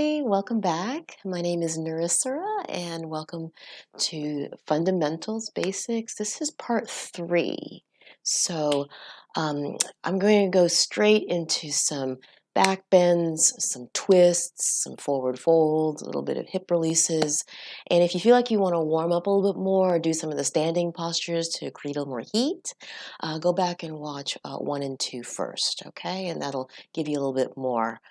Hi, welcome back. My name is Narisara and welcome to Fundamentals Basics. This is part 3. So I'm going to go straight into some back bends, some twists, some forward folds, a little bit of hip releases. And if you feel like you want to warm up a little bit more or do some of the standing postures to create a little more heat, go back and watch 1 and 2 first, okay? And that'll give you a little bit more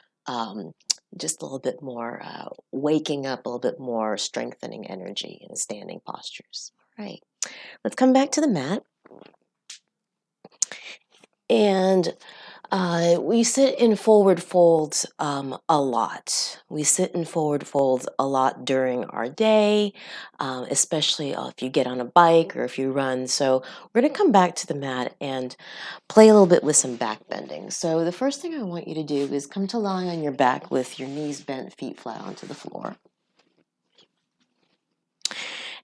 just a little bit more waking up, a little bit more strengthening energy in the standing postures. All right, let's come back to the mat. And we sit in forward folds a lot. We sit in forward folds a lot during our day, especially if you get on a bike or if you run. So we're going to come back to the mat and play a little bit with some back bending. So the first thing I want you to do is come to lying on your back with your knees bent, feet flat onto the floor.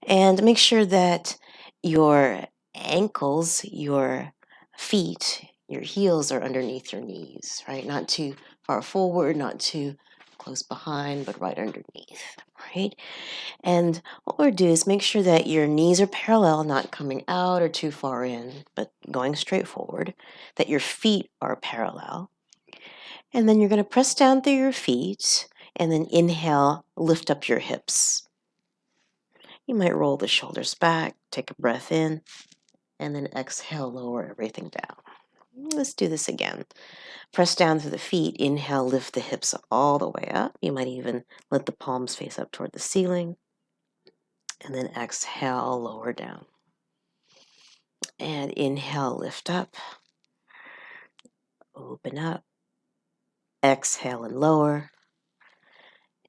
And make sure that your ankles, your feet, your heels are underneath your knees, right? Not too far forward, not too close behind, but right underneath, right? And what we'll do is make sure that your knees are parallel, not coming out or too far in, but going straight forward, that your feet are parallel. And then you're going to press down through your feet and then inhale, lift up your hips. You might roll the shoulders back, take a breath in, and then exhale, lower everything down. Let's do this again. Press down through the feet, inhale, lift the hips all the way up. You might even let the palms face up toward the ceiling. And then exhale, lower down. And inhale, lift up. Open up. Exhale and lower.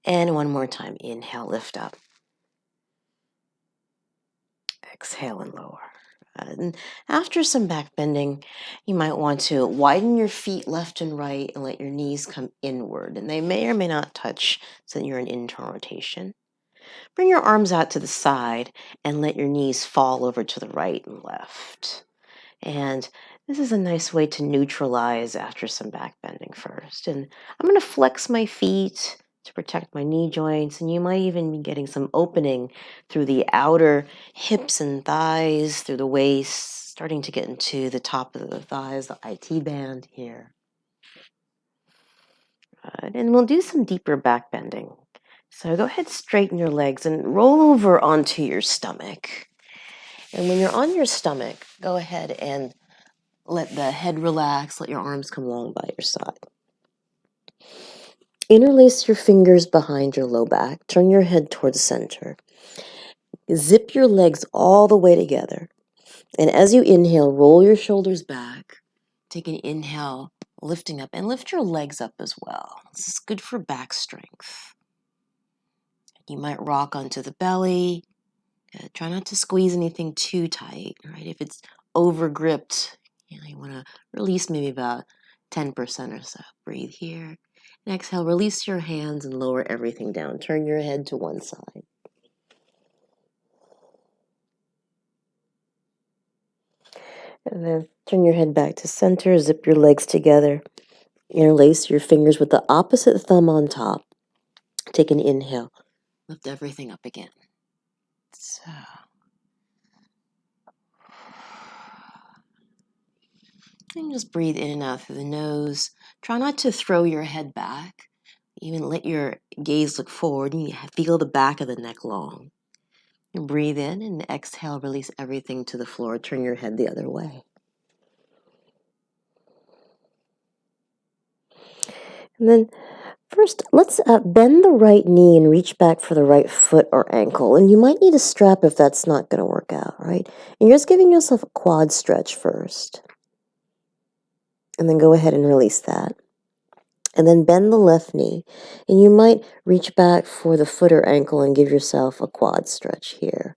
And one more time, inhale, lift up. Exhale and lower. And after some back bending, you might want to widen your feet left and right and let your knees come inward. And they may or may not touch so that you're in internal rotation. Bring your arms out to the side and let your knees fall over to the right and left. And this is a nice way to neutralize after some back bending first. And I'm going to flex my feet to protect my knee joints, and you might even be getting some opening through the outer hips and thighs, through the waist, starting to get into the top of the thighs, the IT band here. And we'll do some deeper back bending. So go ahead, straighten your legs and roll over onto your stomach. And when you're on your stomach, go ahead and let the head relax, let your arms come along by your side. Interlace your fingers behind your low back. Turn your head towards the center. Zip your legs all the way together. And as you inhale, roll your shoulders back. Take an inhale, lifting up, and lift your legs up as well. This is good for back strength. You might rock onto the belly. Try not to squeeze anything too tight, right? If it's over gripped, you want to release maybe about 10% or so. Breathe here. And exhale, release your hands and lower everything down. Turn your head to one side. And then turn your head back to center. Zip your legs together. Interlace your fingers with the opposite thumb on top. Take an inhale. Lift everything up again. So. And just breathe in and out through the nose. Try not to throw your head back. Even let your gaze look forward and you feel the back of the neck long. And breathe in and exhale, release everything to the floor. Turn your head the other way. And then first, let's bend the right knee and reach back for the right foot or ankle. And you might need a strap if that's not going to work out, right? And you're just giving yourself a quad stretch first. And then go ahead and release that. And then bend the left knee. And you might reach back for the foot or ankle and give yourself a quad stretch here,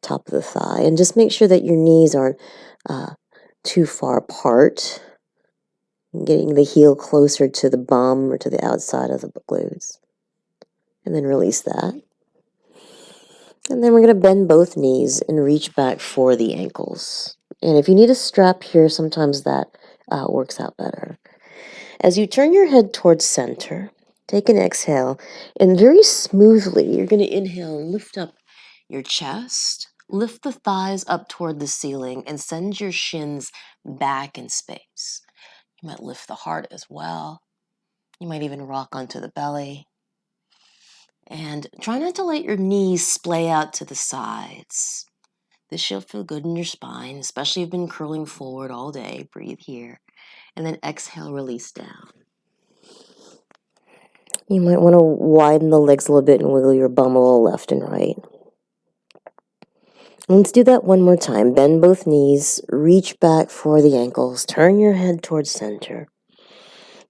top of the thigh. And just make sure that your knees aren't too far apart. Getting the heel closer to the bum or to the outside of the glutes. And then release that. And then we're going to bend both knees and reach back for the ankles. And if you need a strap here, sometimes that works out better. As you turn your head towards center, Take an exhale, and very smoothly, you're going to inhale and lift up your chest, lift the thighs up toward the ceiling, and send your shins back in space. You might lift the heart as well. You might even rock onto the belly. And try not to let your knees splay out to the sides. This should feel good in your spine, especially if you've been curling forward all day. Breathe here. And then exhale, release down. You might want to widen the legs a little bit and wiggle your bum a little left and right. Let's do that one more time. Bend both knees, reach back for the ankles, turn your head towards center.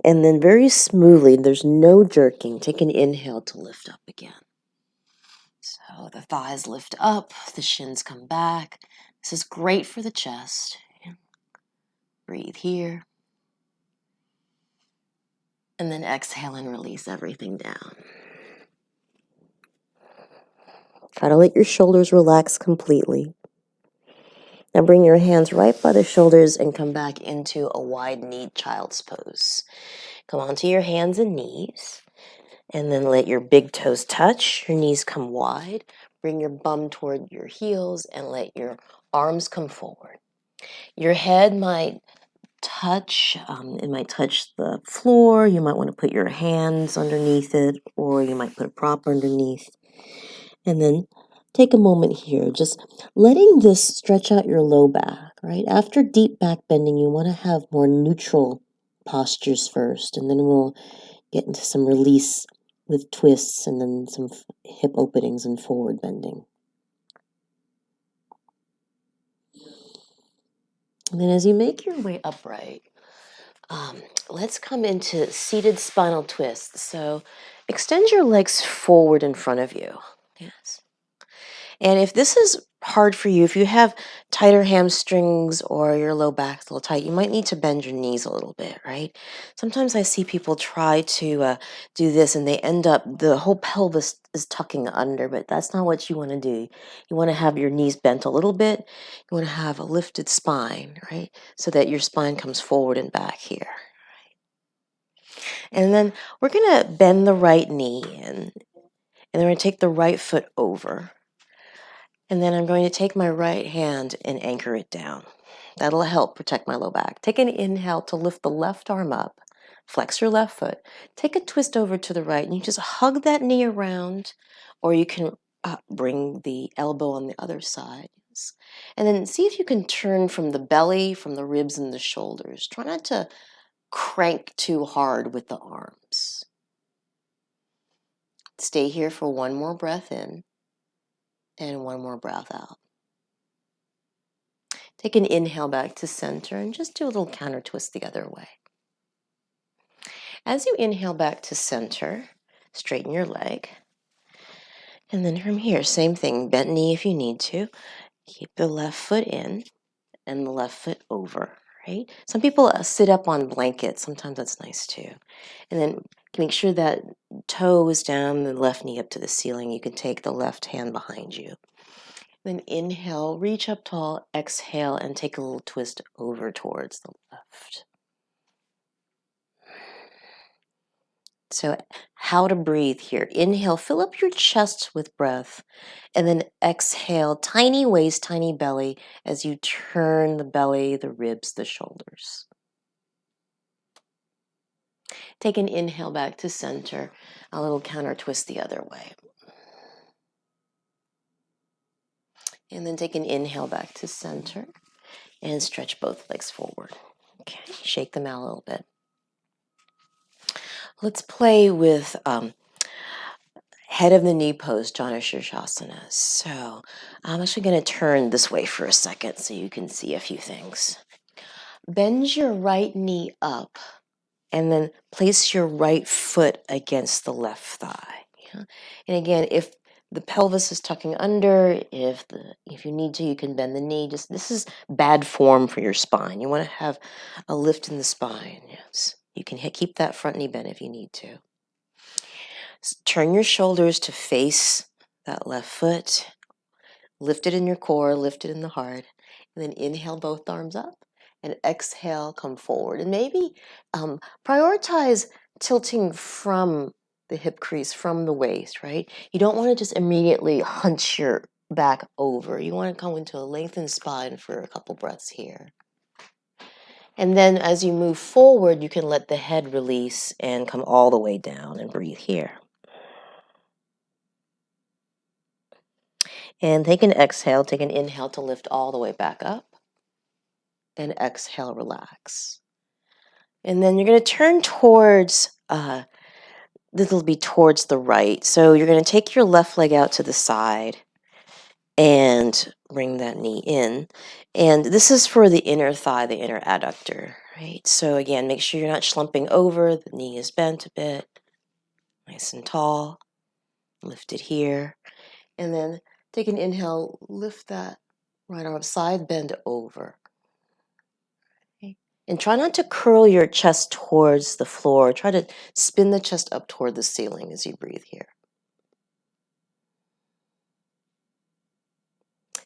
And then very smoothly, there's no jerking, take an inhale to lift up again. So the thighs lift up, the shins come back. This is great for the chest. Breathe here. And then exhale and release everything down. Try to let your shoulders relax completely. Now bring your hands right by the shoulders and come back into a wide-kneed child's pose. Come onto your hands and knees. And then let your big toes touch. Your knees come wide. Bring your bum toward your heels and let your arms come forward. Your head might touch, it might touch the floor. You might want to put your hands underneath it, or you might put a prop underneath. And then take a moment here, just letting this stretch out your low back, right? After deep back bending, you want to have more neutral postures first, and then we'll get into some release with twists and then some hip openings and forward bending. And then as you make your way upright, let's come into seated spinal twists. So extend your legs forward in front of you. Yes. And if this is hard for you, if you have tighter hamstrings or your low back's a little tight, you might need to bend your knees a little bit, right? Sometimes I see people try to do this and they end up, the whole pelvis is tucking under, but that's not what you want to do. You want to have your knees bent a little bit. You want to have a lifted spine, right? So that your spine comes forward and back here. And then we're going to bend the right knee in, and then we're going to take the right foot over. And then I'm going to take my right hand and anchor it down. That'll help protect my low back. Take an inhale to lift the left arm up. Flex your left foot. Take a twist over to the right, and you just hug that knee around, or you can bring the elbow on the other side. And then see if you can turn from the belly, from the ribs and the shoulders. Try not to crank too hard with the arms. Stay here for one more breath in and one more breath out. Take an inhale back to center and just do a little counter twist the other way. As you inhale back to center, straighten your leg. And then from here, same thing, bent knee if you need to. Keep the left foot in and the left foot over, right? Some people sit up on blankets. Sometimes that's nice too. And then make sure that toe is down, the left knee up to the ceiling. You can take the left hand behind you. Then inhale, reach up tall, exhale, and take a little twist over towards the left. So how to breathe here. Inhale, fill up your chest with breath, and then exhale, tiny waist, tiny belly, as you turn the belly, the ribs, the shoulders. Take an inhale back to center, a little counter twist the other way. And then take an inhale back to center and stretch both legs forward. Okay, shake them out a little bit. Let's play with head of the knee pose, Jana Shirshasana. So I'm actually going to turn this way for a second so you can see a few things. Bend your right knee up and then place your right foot against the left thigh. Yeah? And again, if the pelvis is tucking under, if you need to, you can bend the knee. This is bad form for your spine. You want to have a lift in the spine. Yes, you can keep that front knee bent if you need to. Turn your shoulders to face that left foot. Lift it in your core, lift it in the heart. And then inhale both arms up. And exhale, come forward. And maybe prioritize tilting from the hip crease from the waist, right? You don't want to just immediately hunch your back over. You want to come into a lengthened spine for a couple breaths here. And then as you move forward, you can let the head release and come all the way down and breathe here. And take an exhale, take an inhale to lift all the way back up. And exhale, relax. And then you're going to turn towards, this will be towards the right. So you're going to take your left leg out to the side and bring that knee in. And this is for the inner thigh, the inner adductor, right? So again, make sure you're not slumping over. The knee is bent a bit, nice and tall. Lift it here. And then take an inhale, lift that right arm up, side bend over. Okay. And try not to curl your chest towards the floor. Try to spin the chest up toward the ceiling as you breathe here.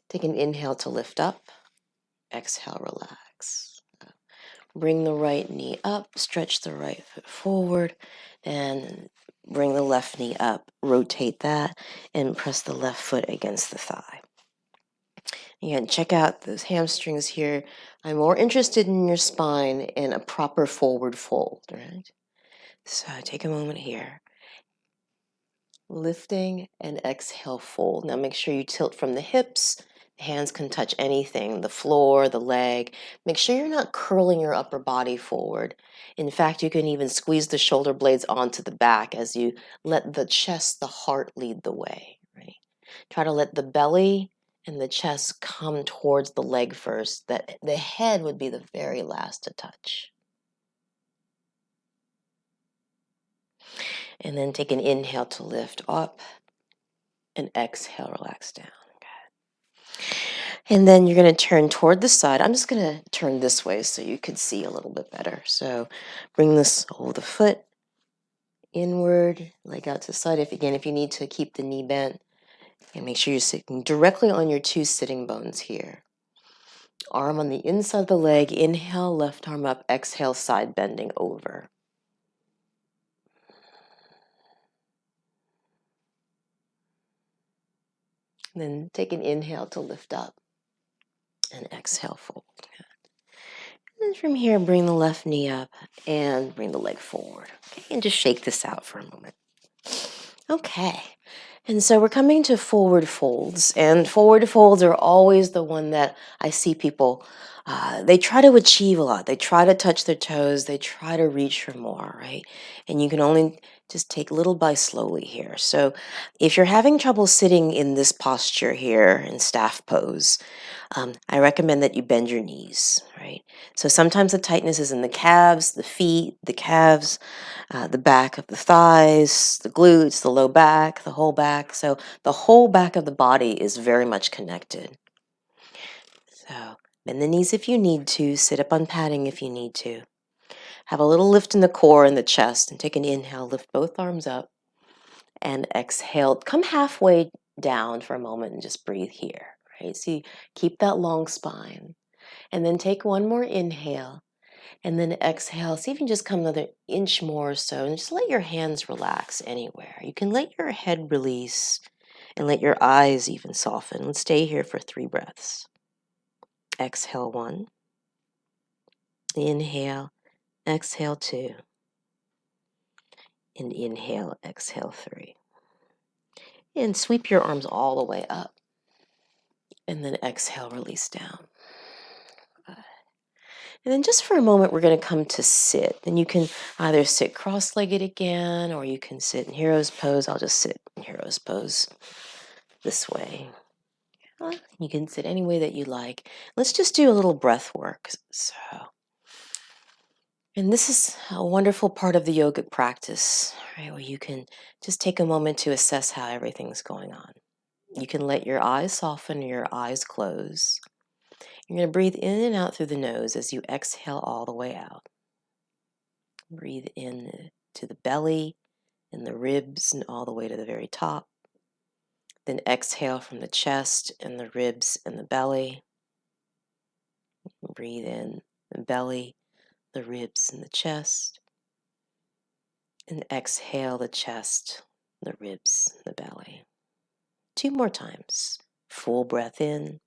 Take an inhale to lift up. Exhale, relax. Bring the right knee up, stretch the right foot forward, and bring the left knee up. Rotate that and press the left foot against the thigh. Again, check out those hamstrings here. I'm more interested in your spine in a proper forward fold, right? So take a moment here. Lifting and exhale, fold. Now make sure you tilt from the hips. Hands can touch anything, the floor, the leg. Make sure you're not curling your upper body forward. In fact, you can even squeeze the shoulder blades onto the back as you let the chest, the heart lead the way, right? Try to let the belly and the chest come towards the leg first. That the head would be the very last to touch. And then take an inhale to lift up and exhale, relax down. And then you're going to turn toward the side. I'm just going to turn this way so you can see a little bit better. So bring the sole of the foot inward, leg out to the side. If you need to keep the knee bent, and make sure you're sitting directly on your two sitting bones here. Arm on the inside of the leg. Inhale, left arm up. Exhale, side bending over. And then take an inhale to lift up. And exhale, fold. And from here, bring the left knee up and bring the leg forward. Okay, and just shake this out for a moment. Okay, and so we're coming to forward folds, and forward folds are always the one that I see people, they try to achieve a lot. They try to touch their toes. They try to reach for more, right? And you can only just take little by slowly here. So if you're having trouble sitting in this posture here in staff pose, I recommend that you bend your knees, right? So sometimes the tightness is in the calves, the feet, the calves, the back of the thighs, the glutes, the low back, the whole back. So the whole back of the body is very much connected. So bend the knees if you need to, sit up on padding if you need to. Have a little lift in the core and the chest, and take an inhale, lift both arms up, and exhale. Come halfway down for a moment and just breathe here, right? So you keep that long spine. And then take one more inhale. And then exhale. See if you can just come another inch more or so. And just let your hands relax anywhere. You can let your head release and let your eyes even soften. Let's stay here for 3 breaths. Exhale 1. Inhale. Exhale 2. And inhale. Exhale 3. And sweep your arms all the way up. And then exhale, release down. And then just for a moment, we're going to come to sit. And you can either sit cross-legged again, or you can sit in hero's pose. I'll just sit in hero's pose this way. You can sit any way that you like. Let's just do a little breath work. And this is a wonderful part of the yogic practice, right, where you can just take a moment to assess how everything's going on. You can let your eyes soften or your eyes close. You're going to breathe in and out through the nose as you exhale all the way out. Breathe in to the belly and the ribs and all the way to the very top. Then exhale from the chest and the ribs and the belly. Breathe in the belly, the ribs and the chest. And exhale the chest, the ribs, the belly. 2 more times. Full breath in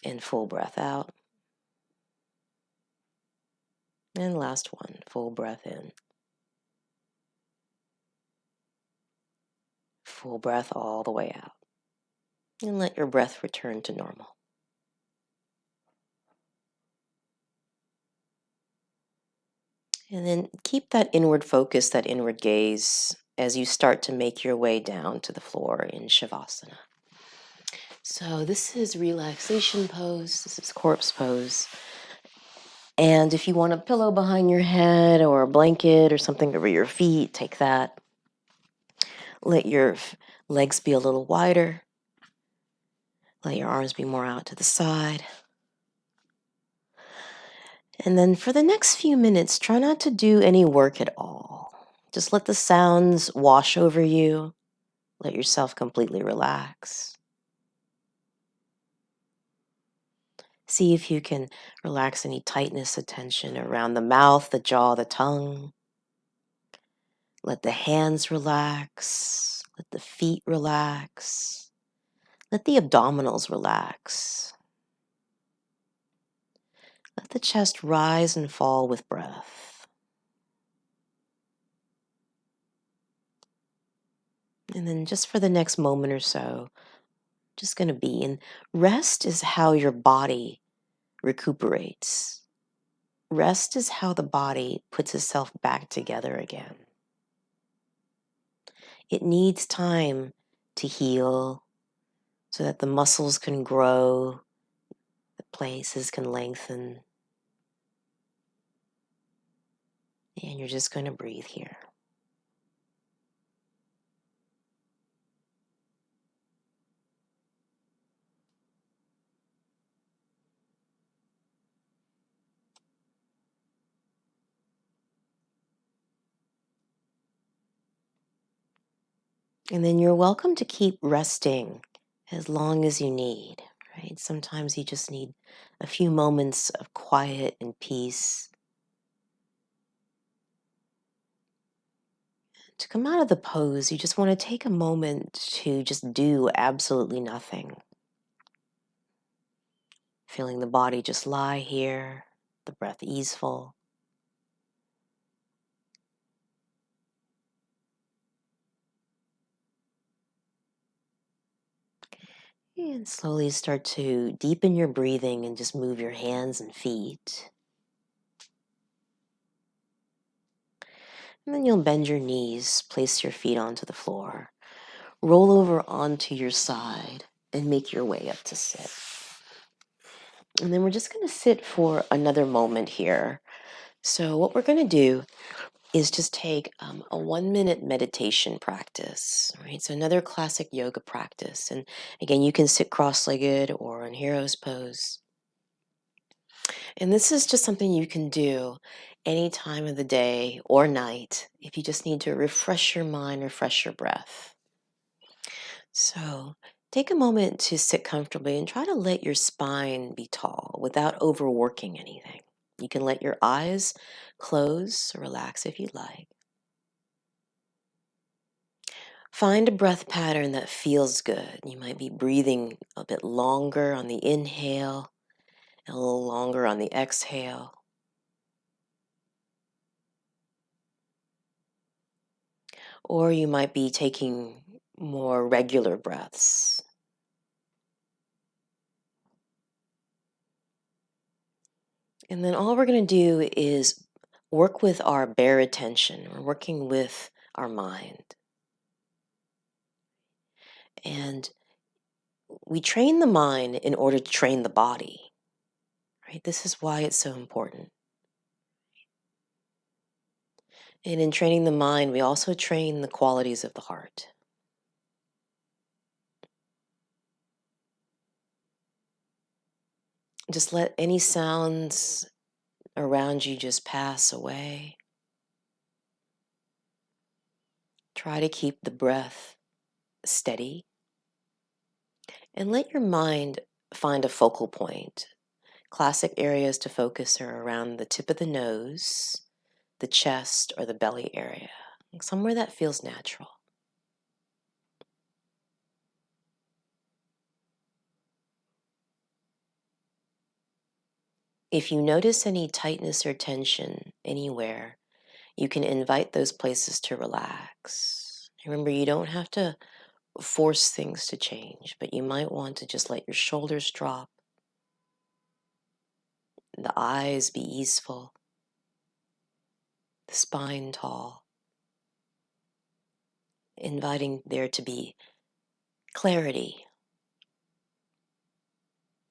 and full breath out. And last one, full breath in. Full breath all the way out. And let your breath return to normal. And then keep that inward focus, that inward gaze as you start to make your way down to the floor in Shavasana. So this is relaxation pose, this is corpse pose. And if you want a pillow behind your head or a blanket or something over your feet, take that. Let your legs be a little wider. Let your arms be more out to the side. And then for the next few minutes, try not to do any work at all. Just let the sounds wash over you. Let yourself completely relax. See if you can relax any tightness of tension around the mouth, the jaw, the tongue. Let the hands relax. Let the feet relax. Let the abdominals relax. Let the chest rise and fall with breath. And then just for the next moment or so, just going to be. And rest is how your body recuperates. Rest is how the body puts itself back together again. It needs time to heal so that the muscles can grow, the places can lengthen. And you're just going to breathe here. And then you're welcome to keep resting as long as you need, right? Sometimes you just need a few moments of quiet and peace. To come out of the pose, you just want to take a moment to just do absolutely nothing. Feeling the body just lie here, the breath easeful. And slowly start to deepen your breathing and just move your hands and feet. And then you'll bend your knees, place your feet onto the floor, roll over onto your side, and make your way up to sit. And then we're just going to sit for another moment here. So what we're going to do is just take a 1-minute meditation practice, right? So another classic yoga practice. And again, you can sit cross-legged or in hero's pose. And this is just something you can do any time of the day or night if you just need to refresh your mind, refresh your breath. So take a moment to sit comfortably and try to let your spine be tall without overworking anything. You can let your eyes close or relax if you'd like. Find a breath pattern that feels good. You might be breathing a bit longer on the inhale and a little longer on the exhale. Or you might be taking more regular breaths. And then all we're going to do is work with our bare attention. We're working with our mind. And we train the mind in order to train the body, right? This is why it's so important. And in training the mind, we also train the qualities of the heart. Just let any sounds around you just pass away. Try to keep the breath steady. And let your mind find a focal point. Classic areas to focus are around the tip of the nose, the chest or the belly area, somewhere that feels natural. If you notice any tightness or tension anywhere, you can invite those places to relax. Remember, you don't have to force things to change, but you might want to just let your shoulders drop, the eyes be easeful, the spine tall, inviting there to be clarity,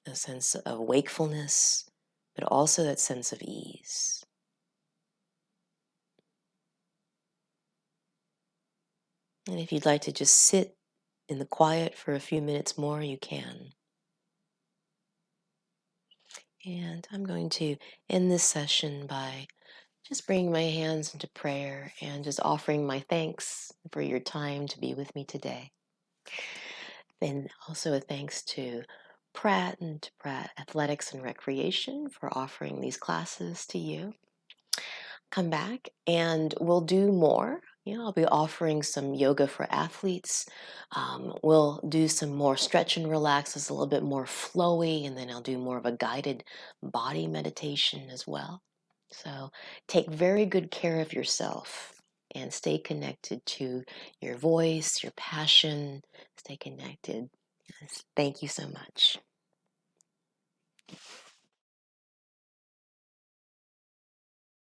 a sense of wakefulness, but also that sense of ease. And if you'd like to just sit in the quiet for a few minutes more, you can. And I'm going to end this session by just bringing my hands into prayer and just offering my thanks for your time to be with me today. And also a thanks to Pratt and to Pratt Athletics and Recreation for offering these classes to you. Come back and we'll do more. I'll be offering some yoga for athletes. We'll do some more stretch and relax that's a little bit more flowy, and then I'll do more of a guided body meditation as well. So take very good care of yourself and stay connected to your voice, your passion. Stay connected. Yes. Thank you so much.